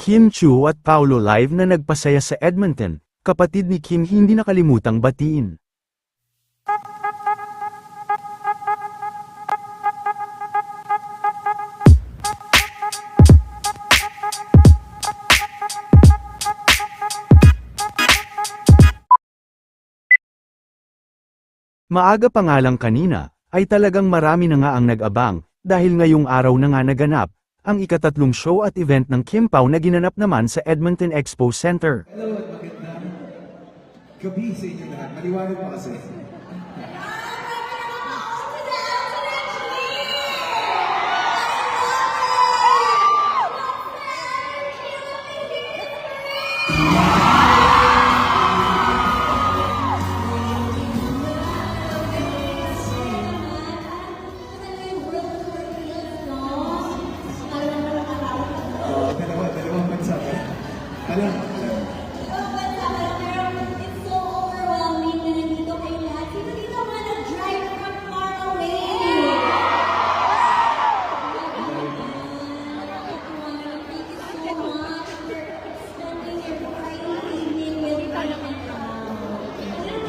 Kim Chiu at Paolo live na nagpasaya sa Edmonton, kapatid ni Kim hindi nakalimutang batiin. Maaga pa nga lang kanina, ay talagang marami na nga ang nag-abang, dahil ngayong araw na nga naganap, ang ika-3 show at event ng Kim Pao na ginanap naman sa Edmonton Expo Center. Hello at magandang gabi sa inyo lahat. Maliwanag pa kasi. Dalawang bansa ba? Alam. It's so overwhelming na nandito kayo lahat. Sino dito mga nag-drive from far away? Thank you so much for spending your Friday evening with me. Ano naman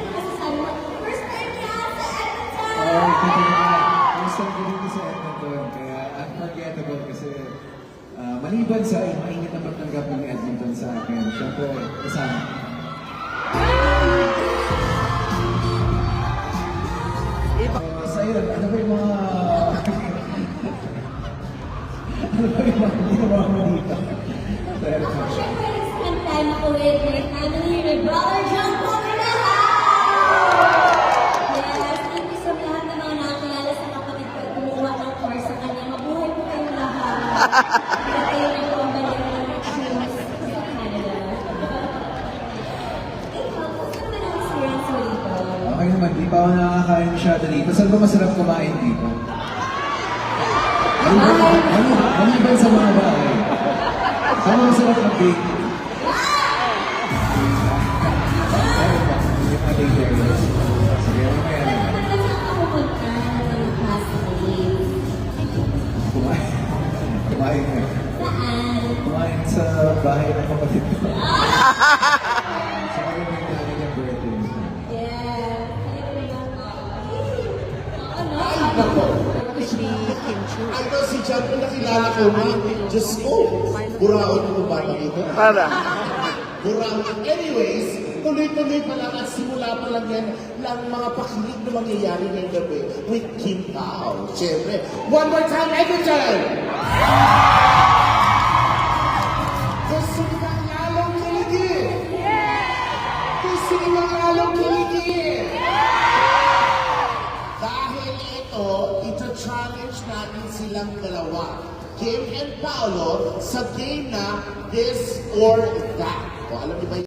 masasabi mo? First time niya sa Edmonton! First time ko dito sa Edmonton, kaya unforgettable kasi maliban sa mainit na pagtanggap ng Edmonton sa akin, syempre kasama. Sa iyo, ano ba yung mga... ano ba yung mga ginawa mo dito? Siyempre, nag-spend time ako with my family, my brother, John Paul Pinella! Yes, thank you sa lahat ng mga nakakilala sa kapatid ko at kumuha ng course sa kanya. Mabuhay po kayong lahat. At kayo na po ang balik ng dreams sa Canada. Ikaw, kung naman ang experience mo dito? Okay naman, di pa ako nakakain masyado dito. Saan ba masarap kumain dito? Maliban sa mga bahay. Saan ba masarap na bake? Sige, okay. Pero naman lang saan ka pupunta ng mga classmates? Kumain ka. Saan? Kumain sa bahay ng kapatid ko. Sa kami may namin yung birthday. Yes. Ano? Idol si John, kung nakilala ko na, Diyos ko, buraon mo ba ito? Para. Buraon. Anyways, tuloy-tuloy pa lang at simula pa lang yan lang mga pakinig na mangyayari ngayong gabi with Kim Pao. Siyempre, one more time, Edmonton! Gusto niyo bang lalong kiligin? Gusto niyo bang lalong kiligin? Dahil ito challenge natin silang dalawa, Kim and Paolo, sa game na This or That. O, alam niyo ba